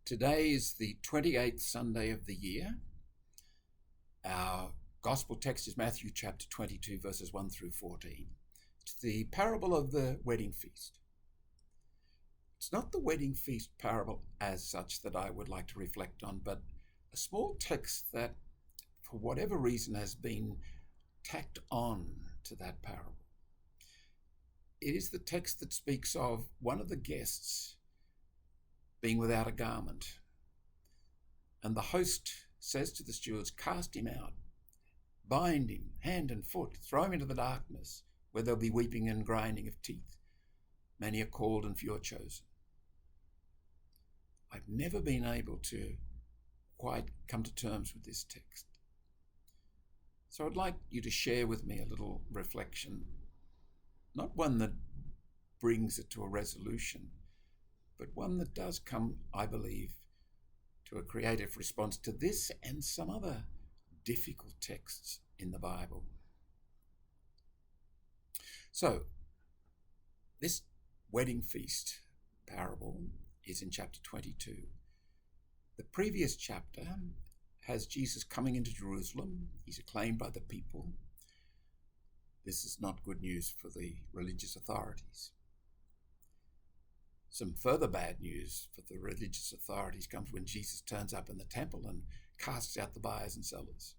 Today is the 28th Sunday of the year. Our gospel text is Matthew chapter 22, verses 1 through 14. It's the parable of the wedding feast. It's not the wedding feast parable as such that I would like to reflect on, but a small text that, for whatever reason, has been tacked on to that parable. It is the text that speaks of one of the guests being without a garment. And the host says to the stewards, "Cast him out, bind him hand and foot, throw him into the darkness, where there'll be weeping and grinding of teeth. Many are called and few are chosen." I've never been able to quite come to terms with this text. So I'd like you to share with me a little reflection, not one that brings it to a resolution, but one that does come, I believe, to a creative response to this and some other difficult texts in the Bible. So, this wedding feast parable is in chapter 22. The previous chapter has Jesus coming into Jerusalem. He's acclaimed by the people. This is not good news for the religious authorities. Some further bad news for the religious authorities comes when Jesus turns up in the temple and casts out the buyers and sellers.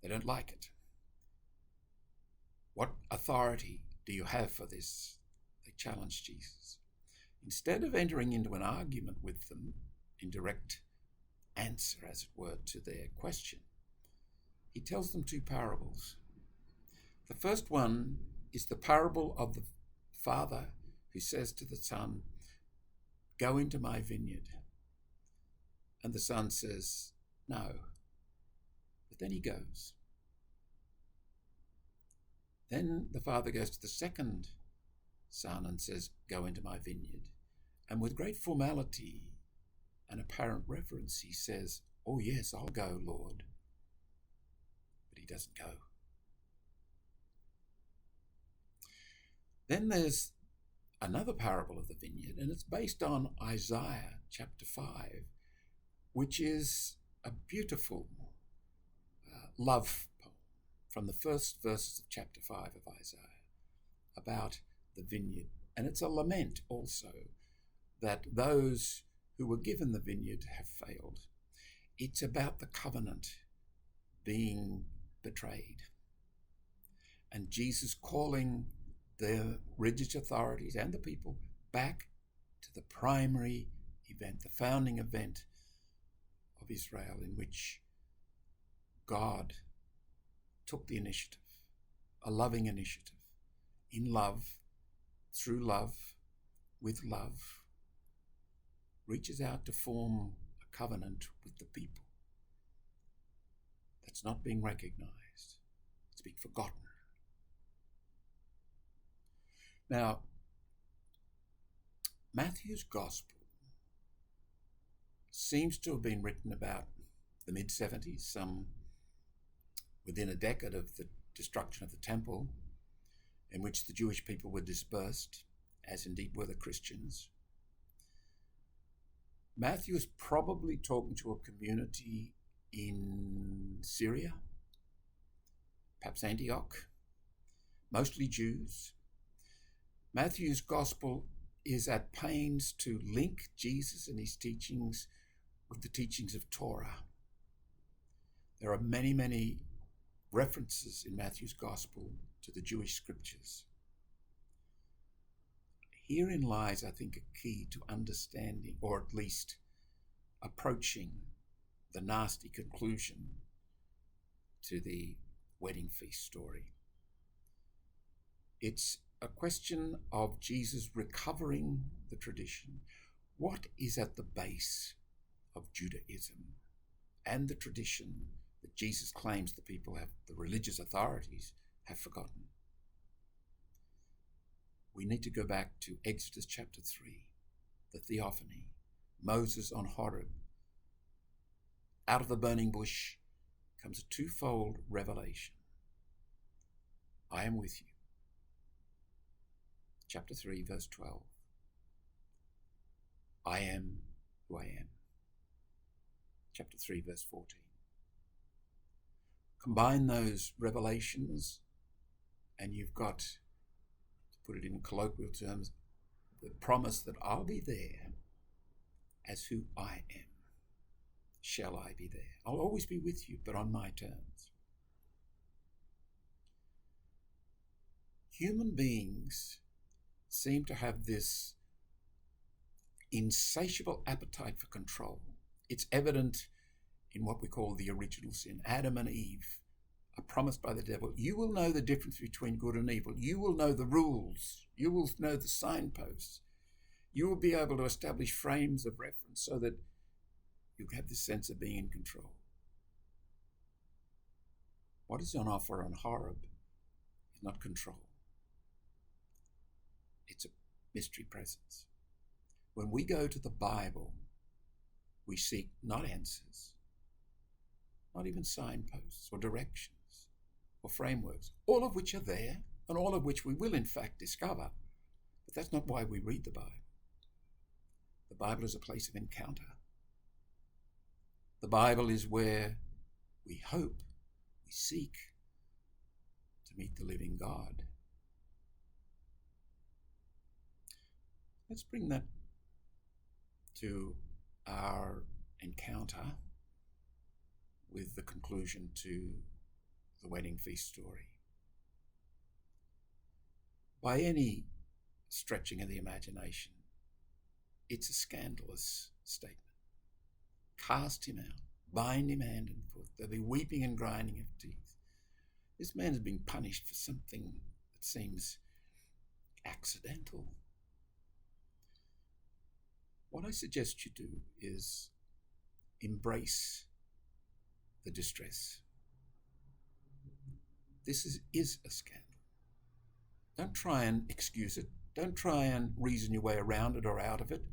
They don't like it. What authority do you have for this? They challenge Jesus. Instead of entering into an argument with them in direct answer, as it were, to their question, he tells them two parables. The first one is the parable of the father who says to the son, "Go into my vineyard." And the son says, "No." But then he goes. Then the father goes to the second son and says, "Go into my vineyard." And with great formality and apparent reverence, he says, "Oh yes, I'll go, Lord." But he doesn't go. Then there's another parable of the vineyard, and it's based on Isaiah chapter 5, which is a beautiful love poem from the first verses of chapter 5 of Isaiah about the vineyard. And it's a lament also that those who were given the vineyard have failed. It's about the covenant being betrayed, and Jesus calling the religious authorities and the people back to the primary event, the founding event of Israel, in which God took the initiative, a loving initiative, in love, through love, with love, reaches out to form a covenant with the people that's not being recognized, it's being forgotten. Now, Matthew's Gospel seems to have been written about the mid-70s, some within a decade of the destruction of the temple, in which the Jewish people were dispersed, as indeed were the Christians. Matthew is probably talking to a community in Syria, perhaps Antioch, mostly Jews. Matthew's Gospel is at pains to link Jesus and his teachings with the teachings of Torah. There are many, many references in Matthew's Gospel to the Jewish scriptures. Herein lies, I think, a key to understanding, or at least approaching, the nasty conclusion to the wedding feast story. It's a question of Jesus recovering the tradition. What is at the base of Judaism and the tradition that Jesus claims the people have, the religious authorities have forgotten? We need to go back to Exodus chapter 3, the theophany, Moses on Horeb. Out of the burning bush comes a twofold revelation. I am with you. Chapter 3, verse 12. I am who I am. Chapter 3, verse 14. Combine those revelations and you've got, to put it in colloquial terms, the promise that I'll be there as who I am. Shall I be there? I'll always be with you, but on my terms. Human beings seem to have this insatiable appetite for control. It's evident in what we call the original sin. Adam and Eve are promised by the devil, you will know the difference between good and evil. You will know the rules. You will know the signposts. You will be able to establish frames of reference so that you have this sense of being in control. What is on offer on Horeb is not control. It's a mystery presence. When we go to the Bible, we seek not answers, not even signposts or directions or frameworks, all of which are there and all of which we will in fact discover. But that's not why we read the Bible. The Bible is a place of encounter. The Bible is where we hope, we seek to meet the living God. Let's bring that to our encounter with the conclusion to the wedding feast story. By any stretching of the imagination, it's a scandalous statement. Cast him out, bind him hand and foot. There'll be weeping and grinding of teeth. This man has been punished for something that seems accidental. What I suggest you do is embrace the distress. This is a scandal. Don't try and excuse it. Don't try and reason your way around it or out of it,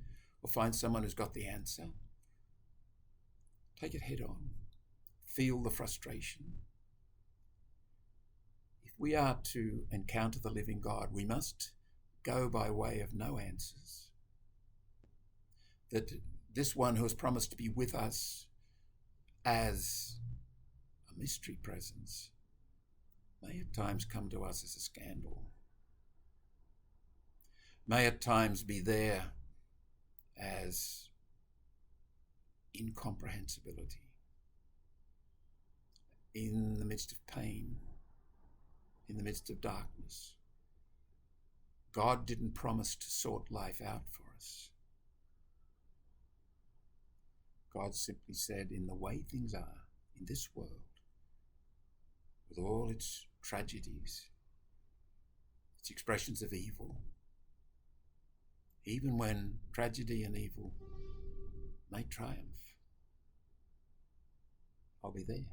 or find someone who's got the answer. Take it head on. Feel the frustration. If we are to encounter the living God, we must go by way of no answers. That this one who has promised to be with us as a mystery presence may at times come to us as a scandal. May at times be there as incomprehensibility, in the midst of pain, in the midst of darkness. God didn't promise to sort life out for us. God simply said, in the way things are in this world, with all its tragedies, its expressions of evil, even when tragedy and evil may triumph, I'll be there.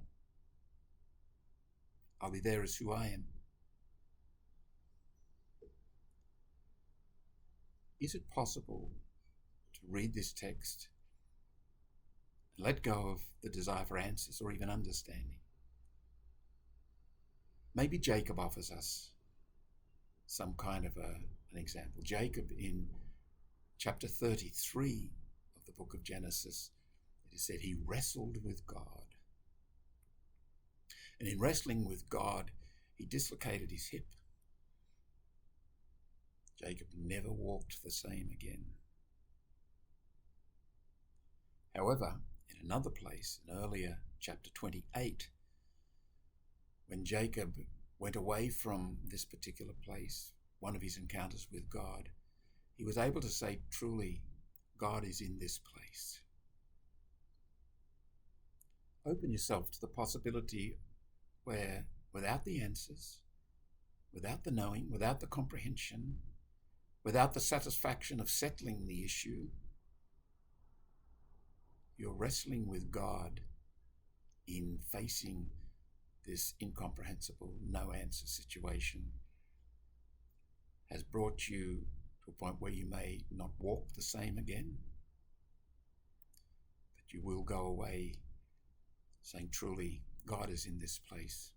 I'll be there as who I am. Is it possible to read this text and let go of the desire for answers or even understanding? Maybe Jacob offers us some kind of an example. Jacob, in chapter 33 of the book of Genesis, it is said he wrestled with God. And in wrestling with God, he dislocated his hip. Jacob never walked the same again. However, in another place, in earlier chapter 28, when Jacob went away from this particular place, one of his encounters with God, he was able to say, truly, God is in this place. Open yourself to the possibility where, without the answers, without the knowing, without the comprehension, without the satisfaction of settling the issue, you're wrestling with God in facing this incomprehensible, no-answer situation, has brought you to a point where you may not walk the same again, but you will go away saying, truly, God is in this place.